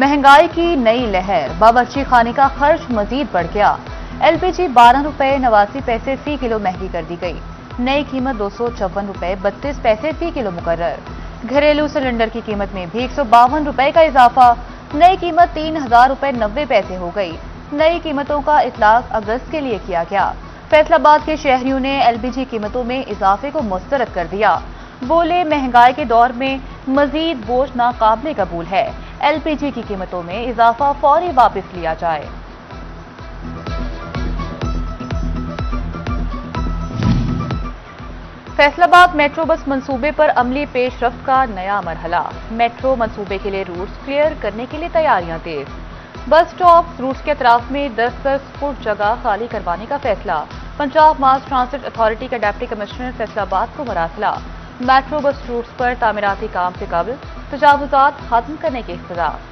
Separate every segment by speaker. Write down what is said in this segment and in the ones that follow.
Speaker 1: महंगाई की नई लहर, बावर्ची खाने का खर्च मजीद बढ़ गया। एलपीजी 12 रुपए 89 पैसे फी किलो महंगी कर दी गई। नई कीमत 254 रुपए 32 पैसे फी किलो मुकर्रर। घरेलू सिलेंडर की कीमत में भी 152 रुपए का इजाफा। नई कीमत 3000 रुपए 90 पैसे हो गई। नई कीमतों का इतलाक अगस्त के लिए किया गया। फैसलाबाद के शहरियों ने एलपीजी कीमतों में इजाफे को मुस्तरद कर दिया। बोले, महंगाई के दौर में मजीद बोझ नाकाबिले कबूल है। एलपीजी की कीमतों में इजाफा फौरी वापस लिया जाए। फैसलाबाद मेट्रो बस मंसूबे पर अमली पेशरफ्त का नया मरहला। मेट्रो मंसूबे के लिए रूट्स क्लियर करने के लिए तैयारियां तेज। बस स्टॉप रूट्स के अतराफ में 10-10 फुट जगह खाली करवाने का फैसला। पंजाब मास ट्रांसिट अथॉरिटी के डिप्टी कमिश्नर फैसलाबाद को मरासला। मेट्रो बस रूट्स पर तामीराती काम से कबल तजावुजात खत्म करने के इंतजाम।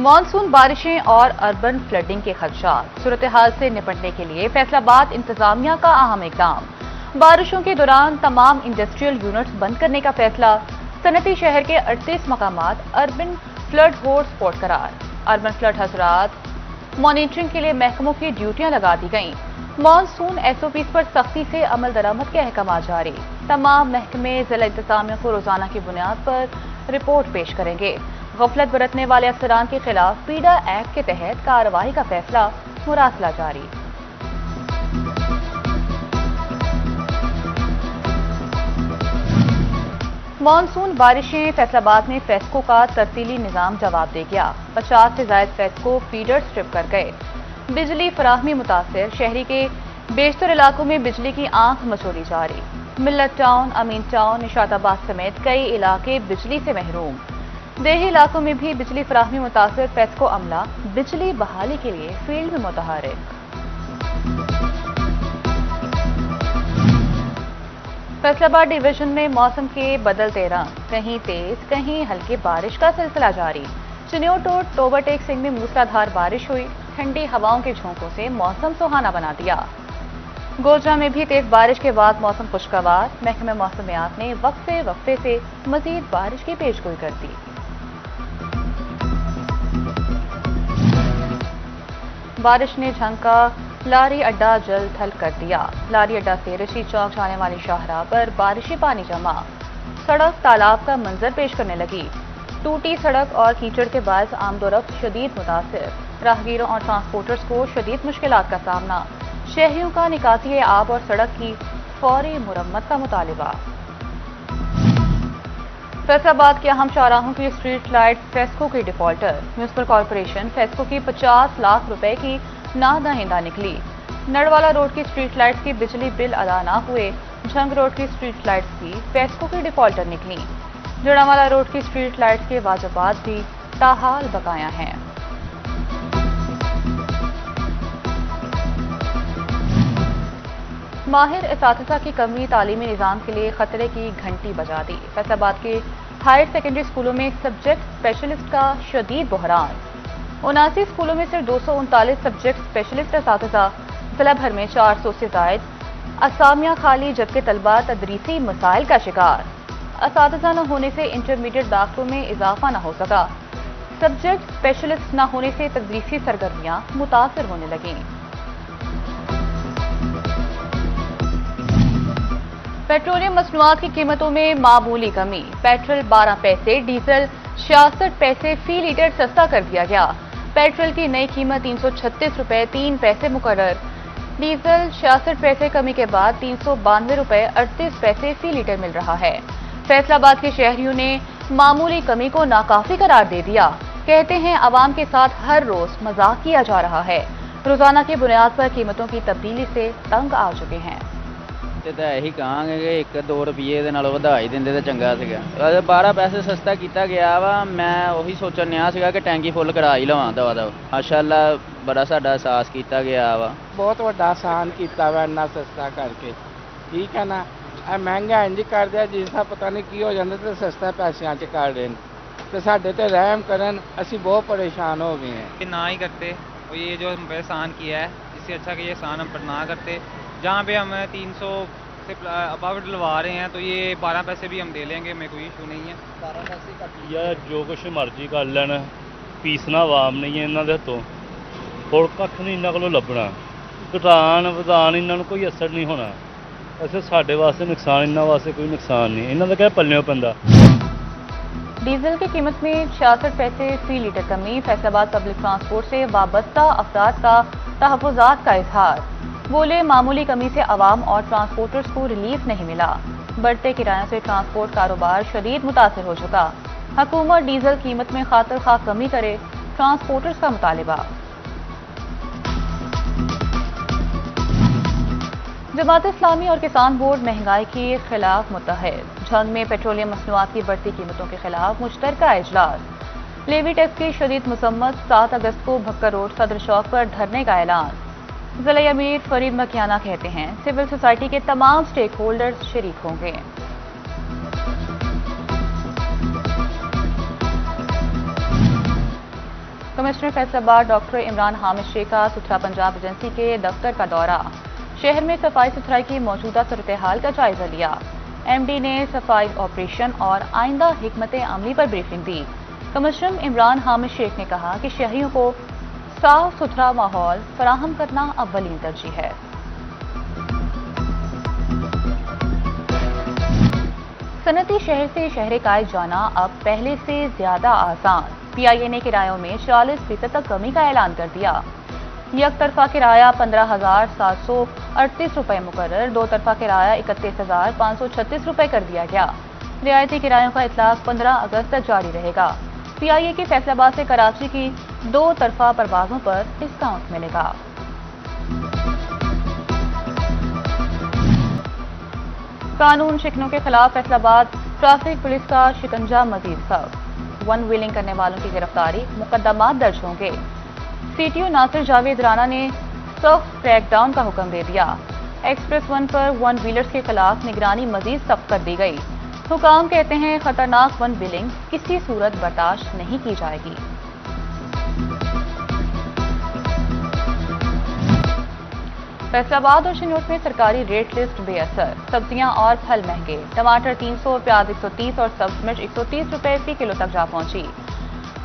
Speaker 1: मॉनसून बारिशें और अर्बन फ्लडिंग के खदशात, सूरत हाल से निपटने के लिए फैसलाबाद इंतजामिया का अहम इकदाम। बारिशों के दौरान तमाम इंडस्ट्रियल यूनिट्स बंद करने का फैसला। सनती शहर के 38 मकामात अर्बन फ्लड हॉट स्पॉट करार। अर्बन फ्लड हजरात मॉनिटरिंग के लिए महकमों की ड्यूटियां लगा दी गईं। मॉनसून एसओपीज पर सख्ती से अमल दरामद के अहकाम जारी। तमाम महकमे जिला इंतजामिया को रोजाना की बुनियाद पर रिपोर्ट पेश करेंगे। गफलत बरतने वाले अफसरान के खिलाफ पीडा एक्ट के तहत कार्रवाई का फैसला, मुरासला जारी। मॉनसून बारिशें, फैसलाबाद में फेस्को का तरतीली निजाम जवाब दे गया। 50 से ज्यादा फेस्को फीडर स्ट्रिप कर गए। बिजली फराहमी मुतासिर, शहरी के बेशतर इलाकों में बिजली की आंख मचोली जारी। मिल्लत टाउन, अमीन टाउन, निशाताबाद समेत कई इलाके बिजली से महरूम। देही इलाकों में भी बिजली फराहमी मुतासिर फेस्को अमला बिजली बहाली के लिए फील्ड में मुतहरिक। फैसलाबाद डिवीजन में मौसम के बदलते रंग, कहीं तेज कहीं हल्की बारिश का सिलसिला जारी। चिन्योटोट, टोबरटेक सिंह में मूसलाधार बारिश हुई। ठंडी हवाओं के झोंकों से मौसम सुहाना बना दिया। गोजरा में भी तेज बारिश के बाद मौसम खुशगवार। महकमे मौसमियात ने वक्फे से मजीद बारिश की पेशगोई कर दी। बारिश ने झंका लारी अड्डा जल थल कर दिया। लारी अड्डा से ऋषि चौक जाने वाली शाहराह पर बारिशी पानी जमा। सड़क तालाब का मंजर पेश करने लगी। टूटी सड़क और कीचड़ के बायस आमदोरफ्त शदीद मुतासिर। राहगीरों और ट्रांसपोर्टर्स को शदीद मुश्किलात का सामना। शहरियों का निकासी आब और सड़क की फौरी मुरम्मत का मुतालिबा। फैसलाबाद के अहम चौराहों की स्ट्रीट लाइट फेस्को की डिफॉल्टर। म्यूनिसिपल कॉरपोरेशन फेस्को की 50 लाख रुपए की नादहिंदा निकली। नड़वाला रोड की स्ट्रीट लाइट्स की बिजली बिल अदा न हुए। झंग रोड की स्ट्रीट लाइट्स भी फेस्को की डिफॉल्टर निकली। जड़ावाला रोड की स्ट्रीट लाइट्स के वाजबात भी ताहाल बकाया हैं। माहिर इसातिज़ा की कमी तालीमी निज़ाम के लिए खतरे की घंटी बजा दी। फैसलाबाद के हायर सेकेंडरी स्कूलों में सब्जेक्ट स्पेशलिस्ट का शदीद बहरान। 79 स्कूलों में सिर्फ 239 सब्जेक्ट स्पेशलिस्ट इसातिज़ा। जिला भर में 400 से जायद असामियां खाली, जबकि तलबा तदरीसी मसाइल का शिकार। इसातिज़ा न होने से इंटरमीडिएट दाखिलों में इजाफा न हो सका। सब्जेक्ट स्पेशलिस्ट न होने से तदरीसी सरगर्मियां मुतासर होने लगीं। पेट्रोलियम मसनूआत की कीमतों में मामूली कमी। पेट्रोल 12 पैसे, डीजल 66 पैसे फी लीटर सस्ता कर दिया गया। पेट्रोल की नई कीमत 336 रुपए 3 पैसे मुकर्रर। डीजल 66 पैसे कमी के बाद 392 रुपए 38 पैसे फी लीटर मिल रहा है। फैसलाबाद के शहरियों ने मामूली कमी को नाकाफी करार दे दिया। कहते हैं आवाम के साथ हर रोज मजाक किया जा रहा है। रोजाना की बुनियाद पर कीमतों की तब्दीली से तंग आ चुके हैं।
Speaker 2: ਤਾਂ ਇਹੀ ਕਹਾਂਗੇ ਕਿ 1-2 ਰੁਪਏ ਦੇ ਨਾਲ ਵਧਾ ਹੀ ਦਿੰਦੇ ਤਾਂ ਚੰਗਾ ਸੀਗਾ। 12 ਪੈਸੇ ਸਸਤਾ ਕੀਤਾ ਗਿਆ ਵਾ। ਮੈਂ ਉਹੀ ਸੋਚਣ ਨਿਆ ਸੀਗਾ ਕਿ ਟੈਂਕੀ ਫੁੱਲ ਕਰਾ ਹੀ ਲਵਾਂ ਦਵਾ ਦਵਾ। ਮਾਸ਼ਾਅੱਲਾ ਬੜਾ ਸਾਡਾ ਅਹਿਸਾਸ ਕੀਤਾ ਗਿਆ ਵਾ।
Speaker 3: ਬਹੁਤ ਵੱਡਾ ਆਸਾਨ ਕੀਤਾ ਵਾ ਇੰਨਾ ਸਸਤਾ ਕਰਕੇ। ਠੀਕ ਹੈ ਨਾ, ਇਹ ਮਹਿੰਗਾ ਇੰਜ ਕਰ ਦਿਆ ਜਿਸ ਦਾ ਪਤਾ ਨਹੀਂ ਕੀ ਹੋ ਜਾਂਦਾ ਤੇ ਸਸਤਾ ਪੈਸਿਆਂ 'ਚ ਕਰ ਦੇਣ ਤੇ ਸਾਡੇ ਤੇ ਰਹਿਮ ਕਰਨ। ਅਸੀਂ ਬਹੁਤ ਪਰੇਸ਼ਾਨ ਹੋ गए हैं
Speaker 4: कि ना ही करते और ये जो एहसान किया है, इससे अच्छा कि ये एहसान हम पर ना करते। जहाँ पे हमें से अबाव डलवा रहे हैं तो ये 12 पैसे भी हम दे लेंगे, हमें कोई इशू नहीं है।
Speaker 5: 12 ਪੈਸੇ ਘੱਟ
Speaker 6: ਯਾਰ ਜੋ ਕੁਛ ਮਰਜ਼ੀ ਕਰ ਲੈਣ, ਪੀਸਣਾ ਆਵਾਮ ਨਹੀਂ ਹੈ ਇਹਨਾਂ ਦੇ ਹੱਥੋਂ, ਹੋਰ ਕੱਖ ਨਹੀਂ ਇਹਨਾਂ ਕੋਲੋਂ ਲੱਭਣਾ। ਘਟਾਣ ਵਧਾਣ ਇਹਨਾਂ ਨੂੰ ਕੋਈ ਅਸਰ ਨਹੀਂ ਹੋਣਾ। ਵੈਸੇ ਸਾਡੇ ਵਾਸਤੇ ਨੁਕਸਾਨ, ਇਹਨਾਂ ਵਾਸਤੇ ਕੋਈ ਨੁਕਸਾਨ नहीं, ਇਹਨਾਂ ਦਾ ਕਿਆ ਪੱਲਿਓਂ ਪੈਂਦਾ।
Speaker 1: डीजल की कीमत में 66 पैसे फी लीटर कमी, फैसलाबाद पब्लिक ट्रांसपोर्ट से वाबस्ता अफराद का तहफ़्फ़ुज़ात का इजहार। बोले मामूली कमी से आवाम और ट्रांसपोर्टर्स को रिलीफ नहीं मिला, बढ़ते किरायों से ट्रांसपोर्ट कारोबार शदीद मुतासर हो चुका। हुकूमत डीजल कीमत में खातिर खा कमी करे, ट्रांसपोर्टर्स का मुतालिबा। जमात इस्लामी और किसान बोर्ड महंगाई के खिलाफ मुत्तहद। झंग में पेट्रोलियम मसनूआत की बढ़ती कीमतों के खिलाफ मुश्तरका इजलास। लेवी टैक्स की शदीद मसम्मत, 7 अगस्त को भक्कर रोड सदर चौक पर धरने का ऐलान। जिला अमीर फरीद मकियाना कहते हैं सिविल सोसाइटी के तमाम स्टेक होल्डर्स शरीक होंगे। कमिश्नर फैसलाबाद डॉक्टर इमरान हामिद शेख का सुथरा पंजाब एजेंसी के दफ्तर का दौरा। शहर में सफाई सुथराई की मौजूदा सूरत हाल का जायजा लिया। एमडी ने सफाई ऑपरेशन और आइंदा हिकमत अमली पर ब्रीफिंग दी। कमिश्नर इमरान हामिद शेख ने कहा कि शहरियों को साफ सुथरा माहौल फराहम करना अव्वलीन तरजीह है। सनती शहर से शहर कायद जाना अब पहले से ज्यादा आसान। पीआईए ने किरायों में 40% तक कमी का ऐलान कर दिया। एक तरफा किराया 15,738 रुपये मुकर्रर, दो तरफा किराया 31,536 रुपये कर दिया गया। रियायती किरायों का इतलाक 15 अगस्त तक जारी रहेगा। पीआईए की फैसलाबाद से कराची की 2 तरफा परवाजों पर डिस्काउंट मिलेगा। कानून शिकनों के खिलाफ फैसलाबाद ट्रैफिक पुलिस का शिकंजा मजीद सख्त। वन व्हीलिंग करने वालों की गिरफ्तारी, मुकदमात दर्ज होंगे। सीटीओ नासिर जावेद राना ने सख्त क्रैकडाउन का हुक्म दे दिया। एक्सप्रेस वन पर वन व्हीलर्स के खिलाफ निगरानी मजीद सख्त कर दी गई। हुकाम कहते हैं खतरनाक वन व्हीलिंग किसी सूरत बर्दाश्त नहीं की जाएगी। फैसलाबाद और शनौत में सरकारी रेट लिस्ट बेअसर। सब्जियां और फल महंगे, टमाटर 300, प्याज 130 और सब्ज मिर्च 130 रुपए फी किलो तक जा पहुंची।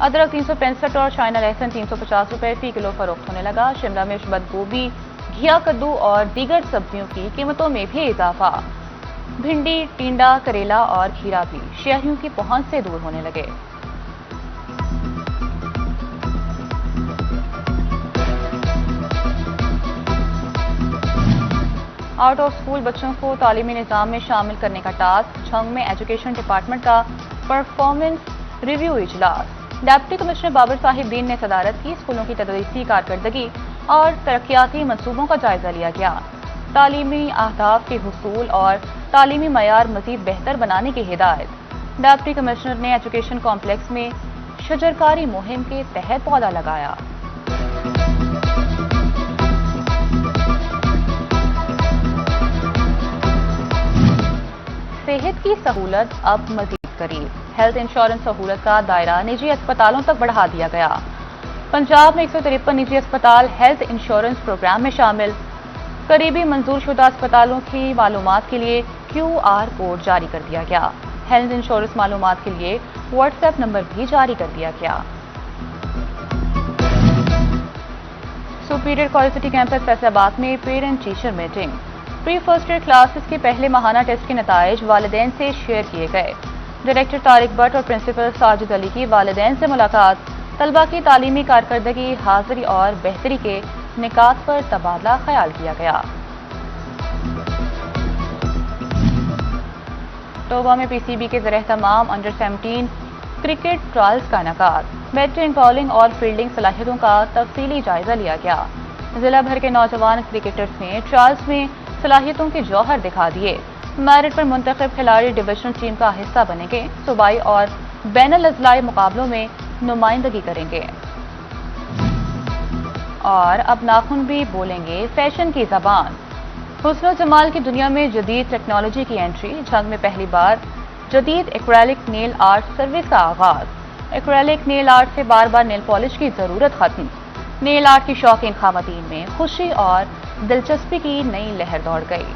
Speaker 1: अदरक 365 और चाइना लहसुन 350 रुपए फी किलो फरोख्त होने लगा। शिमला मिर्च, बंद गोभी, घिया कद्दू और दीगर सब्जियों की कीमतों में भी इजाफा। भिंडी, टिंडा, करेला और खीरा भी शहरियों की पहुंच से दूर होने लगे। आउट ऑफ स्कूल बच्चों को तालीमी निज़ाम में शामिल करने का टास्क। झंग में एजुकेशन डिपार्टमेंट का परफॉर्मेंस रिव्यू इजलास। डिप्टी कमिश्नर बाबर साहिब दीन ने सदारत की। स्कूलों की तदरीसी कारकर्दगी और तरक्याती मनसूबों का जायजा लिया गया। तालीमी अहदाफ के हुसूल और तालीमी मयार मजीद बेहतर बनाने की हिदायत। डिप्टी कमिश्नर ने एजुकेशन कॉम्प्लेक्स में शजरकारी मुहिम के तहत पौधा लगाया। सेहत की सहूलत अब मजीद करीब। हेल्थ इंश्योरेंस सहूलत का दायरा निजी अस्पतालों तक बढ़ा दिया गया। पंजाब में 153 निजी अस्पताल हेल्थ इंश्योरेंस प्रोग्राम में शामिल। करीबी मंजूरशुदा अस्पतालों की मालूमात के लिए QR कोड जारी कर दिया गया। हेल्थ इंश्योरेंस मालूमात के लिए व्हाट्सएप नंबर भी जारी कर दिया गया। Superior college city campus Faisalabad में parent teacher meeting. Pre first year classes के पहले माहाना टेस्ट के नताइज वालिदैन से शेयर किए गए। डायरेक्टर तारिक भट्ट और प्रिंसिपल साजिद अली की वालिदैन से मुलाकात। तलबा की तालीमी कारकर्दगी, हाजिरी और बेहतरी के निकात पर तबादला ख्याल किया गया। टोबा में PCB के ज़रिए तमाम अंडर 17 क्रिकेट ट्रायल्स का इनेकाद। बैटिंग, बॉलिंग और फील्डिंग सलाहियतों का तफसीली जायजा लिया गया। जिला भर के नौजवान क्रिकेटर्स ने ट्रायल्स में सलाहियतों के जौहर दिखा दिए। मैरिट पर मुंतखब खिलाड़ी डिविजनल टीम का हिस्सा बनेंगे। सूबाई और बैनुल अज़लाई मुकाबलों में नुमाइंदगी करेंगे। और अब नाखून भी बोलेंगे फैशन की ज़बान। हुस्न जमाल की दुनिया में जदीद टेक्नोलॉजी की एंट्री। झंग में पहली बार जदीद एक्रेलिक नेल आर्ट सर्विस का आगाज। एक्रेलिक नेल आर्ट से बार बार नेल पॉलिश की जरूरत खत्म। नेल आर्ट की शौकीन खातन में खुशी और दिलचस्पी की नई लहर दौड़ गई।